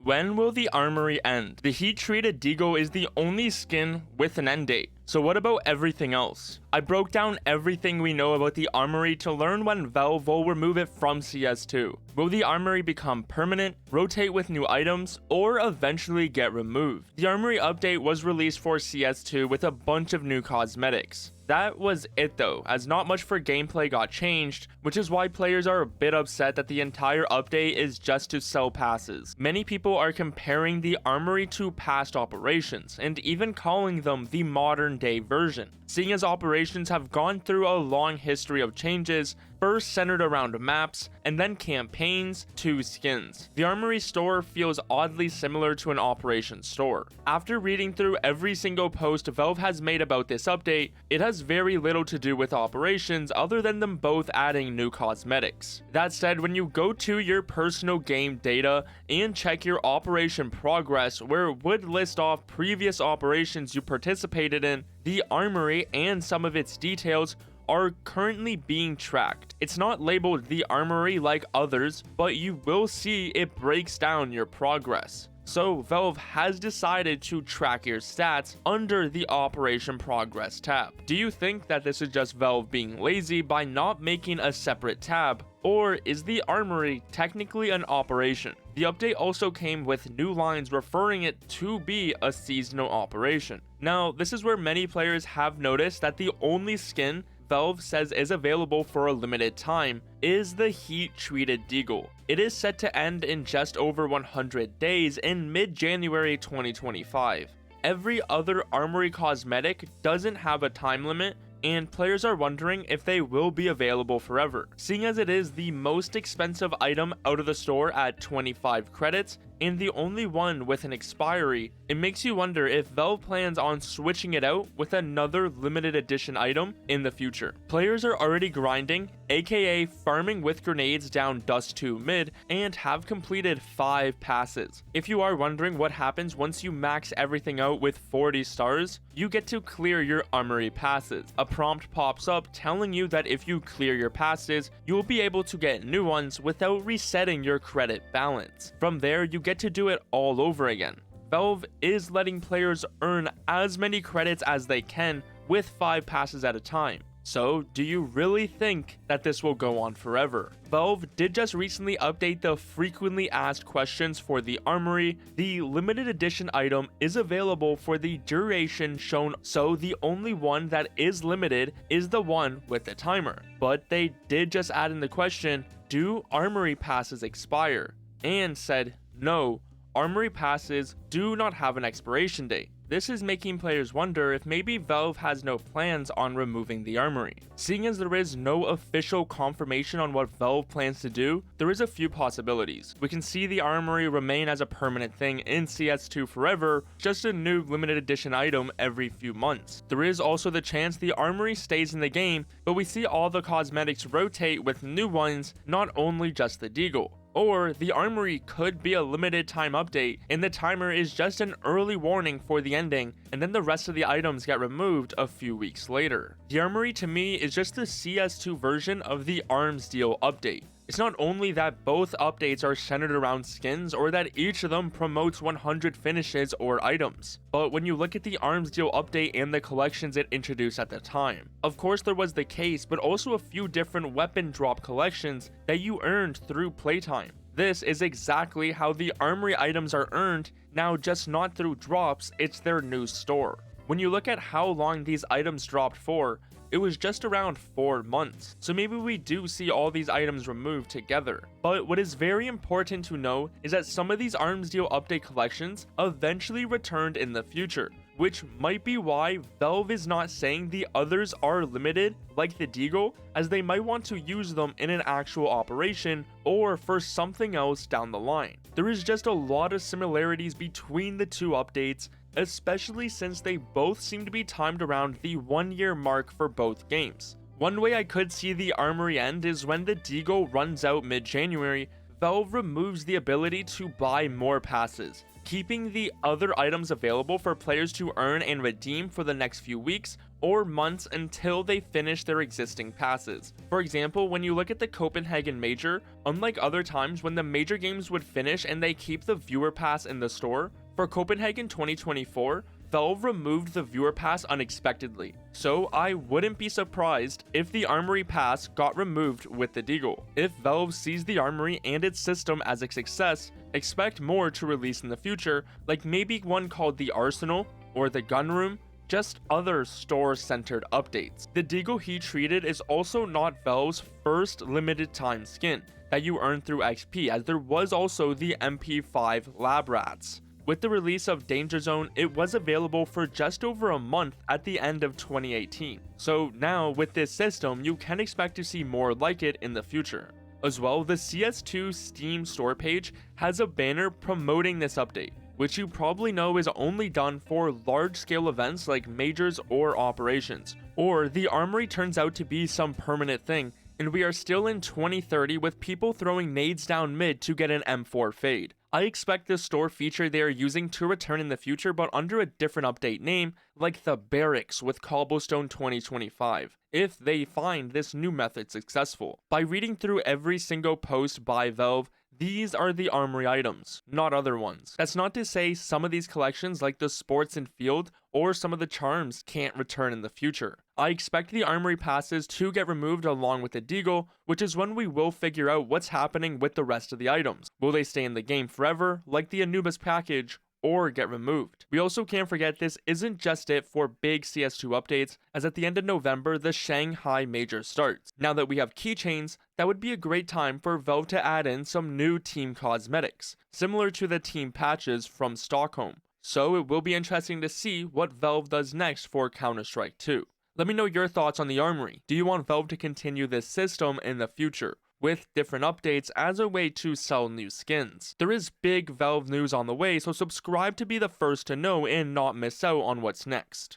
When will the Armory end? The heat-treated deagle is the only skin with an end date. So what about everything else? I broke down everything we know about the Armory to learn when Valve will remove it from CS2. Will the Armory become permanent, rotate with new items, or eventually get removed? The Armory update was released for CS2 with a bunch of new cosmetics. That was it though, as not much for gameplay got changed, which is why players are a bit upset that the entire update is just to sell passes. Many people are comparing the Armory to past operations, and even calling them the modern day version, seeing as operations have gone through a long history of changes, first centered around maps, and then campaigns to skins. The Armory store feels oddly similar to an Operations store. After reading through every single post Valve has made about this update, it has very little to do with Operations other than them both adding new cosmetics. That said, when you go to your personal game data and check your operation progress where it would list off previous operations you participated in, the Armory and some of its details are currently being tracked. It's not labeled the Armory like others, but you will see it breaks down your progress. So Valve has decided to track your stats under the Operation Progress tab. Do you think that this is just Valve being lazy by not making a separate tab? Or is the Armory technically an operation? The update also came with new lines referring it to be a seasonal operation. Now, this is where many players have noticed that the only skin Valve says is available for a limited time is the heat-treated deagle. It is set to end in just over 100 days in mid-January 2025. Every other Armory cosmetic doesn't have a time limit, and players are wondering if they will be available forever. Seeing as it is the most expensive item out of the store at 25 credits, and the only one with an expiry, it makes you wonder if Valve plans on switching it out with another limited edition item in the future. Players are already grinding, aka farming with grenades down Dust 2 mid, and have completed 5 passes. If you are wondering what happens once you max everything out with 40 stars, you get to clear your Armory passes. A prompt pops up telling you that if you clear your passes, you will be able to get new ones without resetting your credit balance. From there, you get to do it all over again. Valve is letting players earn as many credits as they can with 5 passes at a time. So, do you really think that this will go on forever? Valve did just recently update the frequently asked questions for the Armory. The limited edition item is available for the duration shown, so the only one that is limited is the one with the timer. But they did just add in the question, do Armory passes expire? And said, no, Armory passes do not have an expiration date. This is making players wonder if maybe Valve has no plans on removing the Armory. Seeing as there is no official confirmation on what Valve plans to do, there is a few possibilities. We can see the Armory remain as a permanent thing in CS2 forever, just a new limited edition item every few months. There is also the chance the Armory stays in the game, but we see all the cosmetics rotate with new ones, not only just the deagle. Or the Armory could be a limited time update and the timer is just an early warning for the ending, and then the rest of the items get removed a few weeks later. The Armory to me is just the CS2 version of the Arms Deal update. It's not only that both updates are centered around skins or that each of them promotes 100 finishes or items, but when you look at the Arms Deal update and the collections it introduced at the time, of course there was the case, but also a few different weapon drop collections that you earned through playtime. This is exactly how the Armory items are earned, now just not through drops, it's their new store. When you look at how long these items dropped for, it was just around 4 months, so maybe we do see all these items removed together. But what is very important to know is that some of these Arms Deal update collections eventually returned in the future, which might be why Valve is not saying the others are limited like the deagle, as they might want to use them in an actual operation or for something else down the line. There is just a lot of similarities between the two updates, especially since they both seem to be timed around the 1-year mark for both games. One way I could see the Armory end is when the deagle runs out mid-January, Valve removes the ability to buy more passes, keeping the other items available for players to earn and redeem for the next few weeks, or months until they finish their existing passes. For example, when you look at the Copenhagen Major, unlike other times when the major games would finish and they keep the viewer pass in the store, for Copenhagen 2024, Valve removed the viewer pass unexpectedly, so I wouldn't be surprised if the Armory pass got removed with the deagle. If Valve sees the Armory and its system as a success, expect more to release in the future, like maybe one called the Arsenal or the Gun Room, just other store-centered updates. The deagle Heat Treated is also not Valve's first limited time skin that you earn through XP, as there was also the MP5 Lab Rats. With the release of Danger Zone, it was available for just over a month at the end of 2018. So now, with this system, you can expect to see more like it in the future. As well, the CS2 Steam store page has a banner promoting this update, which you probably know is only done for large-scale events like majors or operations. Or the Armory turns out to be some permanent thing, and we are still in 2030 with people throwing nades down mid to get an M4 fade. I expect this store feature they are using to return in the future, but under a different update name, like the Barracks with Cobblestone 2025, if they find this new method successful. By reading through every single post by Valve, these are the Armory items, not other ones. That's not to say some of these collections, like the Sports and Field, or some of the charms, can't return in the future. I expect the Armory passes to get removed along with the deagle, which is when we will figure out what's happening with the rest of the items. Will they stay in the game forever, like the Anubis package, or get removed? We also can't forget this isn't just it for big CS2 updates, as at the end of November, the Shanghai Major starts. Now that we have keychains, that would be a great time for Valve to add in some new team cosmetics, similar to the team patches from Stockholm. So it will be interesting to see what Valve does next for Counter-Strike 2. Let me know your thoughts on the Armory. Do you want Valve to continue this system in the future, with different updates as a way to sell new skins? There is big Valve news on the way, so subscribe to be the first to know and not miss out on what's next.